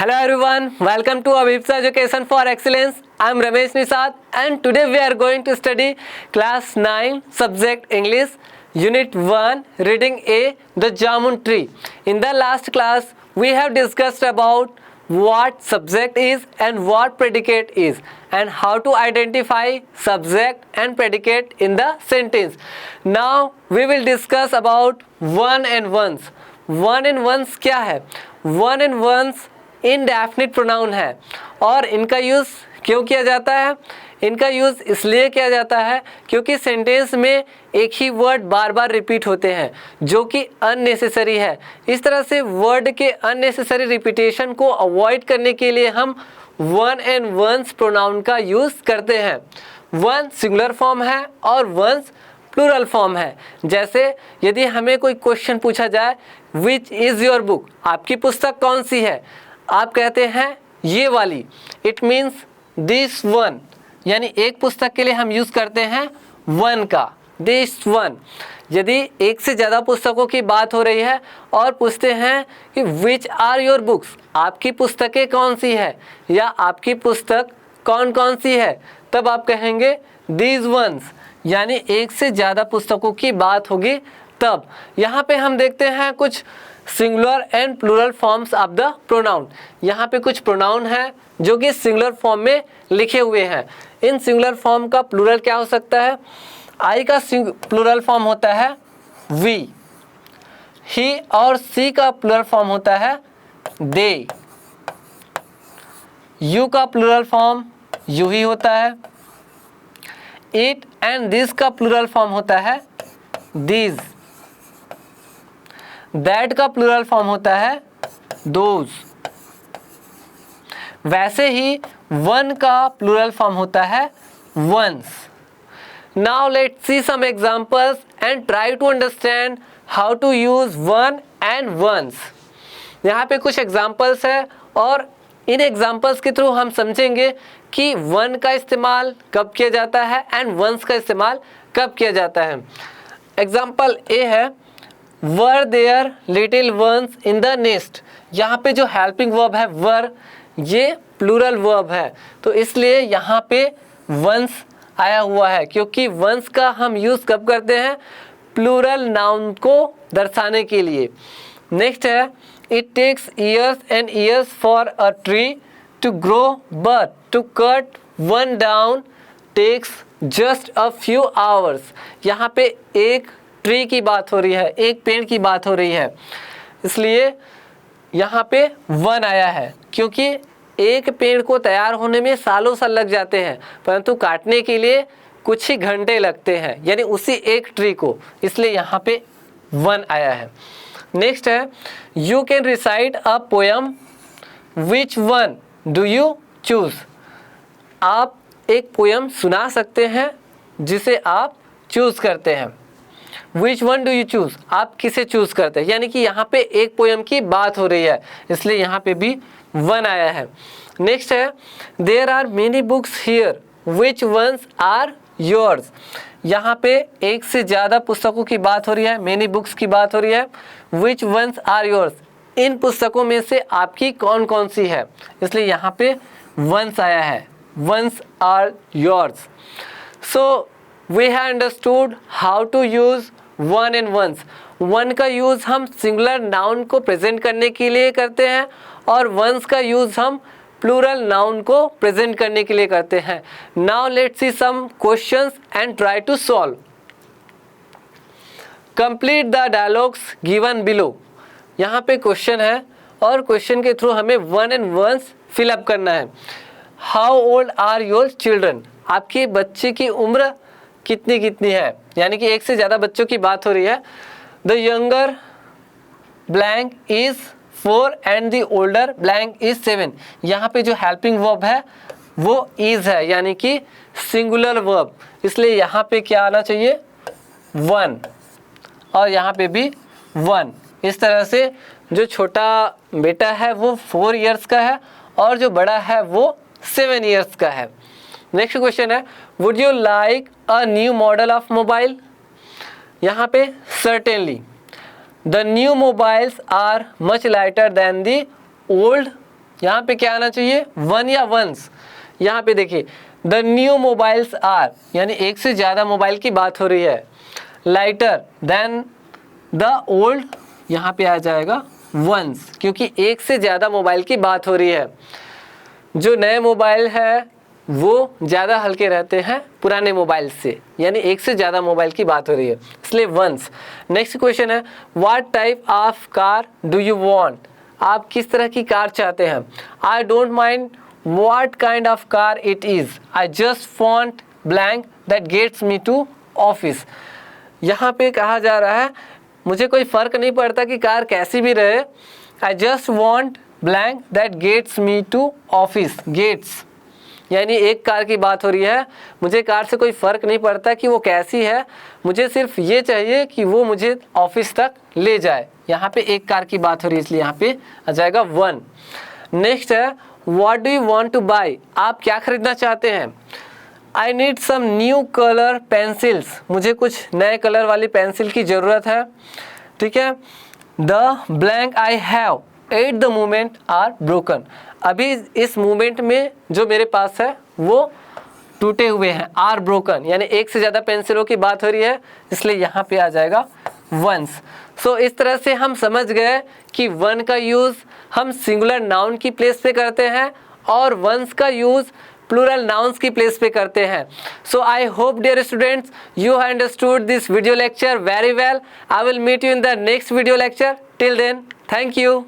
Hello everyone, welcome to Abhipsa Education for Excellence. I am Ramesh Nisad and today we are going to study class 9 subject English unit 1 reading A the Jamun tree. In the last class we have discussed about what subject is and what predicate is and how to identify subject and predicate in the sentence. Now we will discuss about one and ones. One and ones क्या है? One and ones indefinite pronoun है और इनका use क्यों किया जाता है? इनका यूज़ इसलिए किया जाता है क्योंकि सेंटेंस में एक ही वर्ड बार बार रिपीट होते हैं जो कि अननेसेसरी है। इस तरह से वर्ड के अननेसेसरी रिपीटेशन को अवॉइड करने के लिए हम वन एंड वंस प्रोनाउन का यूज़ करते हैं। वन सिंगुलर फॉर्म है और वंस प्लूरल फॉर्म है। जैसे यदि हमें कोई क्वेश्चन पूछा जाए विच इज़ योर बुक, आपकी पुस्तक कौन सी है, आप कहते हैं ये वाली, इट मीन्स दिस वन, यानी एक पुस्तक के लिए हम यूज़ करते हैं वन का, दिस वन। यदि एक से ज़्यादा पुस्तकों की बात हो रही है और पूछते हैं कि विच आर योर बुक्स, आपकी पुस्तकें कौन सी है या आपकी पुस्तक कौन कौन सी है, तब आप कहेंगे दीज वंस, यानी एक से ज़्यादा पुस्तकों की बात होगी तब। यहाँ पे हम देखते हैं कुछ singular and plural forms of the pronoun. यहाँ पे कुछ प्रोनाउन हैं जो कि सिंगुलर फॉर्म में लिखे हुए हैं। इन सिंगुलर फॉर्म का प्लूरल क्या हो सकता है? आई का प्लूरल फॉर्म होता है वी, ही और सी का प्लूरल फॉर्म होता है दे, यू का प्लूरल फॉर्म यू ही होता है, इट एंड दिस का प्लूरल फॉर्म होता है दीज, दैट का प्लूरल फॉर्म होता है दोज। वैसे ही वन का प्लूरल फॉर्म होता है ones. Now let's see some examples and try to understand how to use one and ones. यहाँ पे कुछ एग्जांपल्स है और इन एग्जांपल्स के थ्रू हम समझेंगे कि वन का इस्तेमाल कब किया जाता है एंड वंस का इस्तेमाल कब किया जाता है। एग्जांपल ए है were there little ones in the nest. यहाँ पे जो हेल्पिंग वर्ब है वर, ये प्लूरल वर्ब है तो इसलिए यहाँ पे वंस आया हुआ है, क्योंकि वंस का हम यूज़ कब करते हैं? प्लूरल नाउन को दर्शाने के लिए। नेक्स्ट है it takes years and years for a tree to grow but to cut one down takes just a few hours. यहाँ पे एक ट्री की बात हो रही है, एक पेड़ की बात हो रही है, इसलिए यहाँ पे वन आया है, क्योंकि एक पेड़ को तैयार होने में सालों साल लग जाते हैं परंतु काटने के लिए कुछ ही घंटे लगते हैं, यानी उसी एक ट्री को, इसलिए यहाँ पे वन आया है। नेक्स्ट है you can recite a poem, which one do you choose. आप एक पोयम सुना सकते हैं जिसे आप चूज करते हैं। Which one do you choose, आप किसे चूज करते हैं, यानी कि यहाँ पे एक पोयम की बात हो रही है, इसलिए यहाँ पे भी वन आया है। नेक्स्ट है there are many books here, which ones are yours. यहाँ पे एक से ज़्यादा पुस्तकों की बात हो रही है, मेनी बुक्स की बात हो रही है, विच वंस आर योर्स, इन पुस्तकों में से आपकी कौन कौन सी है, इसलिए यहाँ पे वंस आया है, ones are yours. So we have understood how to use one and ones. One का यूज़ हम सिंगुलर नाउन को प्रेजेंट करने के लिए करते हैं और वंस का यूज़ हम प्लूरल नाउन को प्रेजेंट करने के लिए करते हैं। Now let's see some questions and try to solve. Complete the dialogues given below. यहाँ पे क्वेश्चन है और क्वेश्चन के थ्रू हमें वन एंड वंस फिलअप करना है। How old are your children, आपके बच्चे की उम्र कितनी कितनी है, यानी कि एक से ज़्यादा बच्चों की बात हो रही है। The younger blank is 4 and the older blank is 7। यहाँ पे जो हेल्पिंग वर्ब है वो इज़ है, यानी कि सिंगुलर वर्ब, इसलिए यहाँ पे क्या आना चाहिए? वन, और यहाँ पे भी वन। इस तरह से जो छोटा बेटा है वो 4 इयर्स का है और जो बड़ा है वो 7 इयर्स का है। Next question is would you like a new model of mobile. यहाँ पे certainly the new mobiles are much lighter than the old यहाँ पे क्या आना चाहिए, वन या वंस। यहाँ पे देखिए द न्यू मोबाइल्स आर, यानी एक से ज़्यादा मोबाइल की बात हो रही है। लाइटर देन द ओल्ड, यहाँ पे आ जाएगा वंस, क्योंकि एक से ज़्यादा मोबाइल की बात हो रही है। जो नए मोबाइल है वो ज़्यादा हल्के रहते हैं पुराने मोबाइल से, यानी एक से ज़्यादा मोबाइल की बात हो रही है, इसलिए ones. Next question is what type of car do you want, आप किस तरह की कार चाहते हैं। I don't mind what kind of car it is, I just want blank that gets me to office. यहाँ पे कहा जा रहा है मुझे कोई फ़र्क नहीं पड़ता कि कार कैसी भी रहे, I just want blank that gets me to office. Gets यानी एक कार की बात हो रही है, मुझे कार से कोई फ़र्क नहीं पड़ता कि वो कैसी है, मुझे सिर्फ ये चाहिए कि वो मुझे ऑफिस तक ले जाए। यहाँ पे एक कार की बात हो रही है, इसलिए यहाँ पे आ जाएगा one. Next is what do you want to buy, आप क्या खरीदना चाहते हैं। I need some new colour pencils, मुझे कुछ नए कलर वाली पेंसिल की ज़रूरत है। ठीक है, the blank I have at the moment are broken, अभी इस मोमेंट में जो मेरे पास है वो टूटे हुए हैं। आर ब्रोकन यानी एक से ज़्यादा पेंसिलों की बात हो रही है, इसलिए यहाँ पे आ जाएगा वंस। सो इस तरह से हम समझ गए कि वन का यूज़ हम सिंगुलर नाउन की प्लेस पे करते हैं और वंस का यूज़ प्लूरल नाउन्स की प्लेस पे करते हैं। So I hope dear students you have understood this video lecture very well. I will meet you in the next video lecture. Till then, thank you.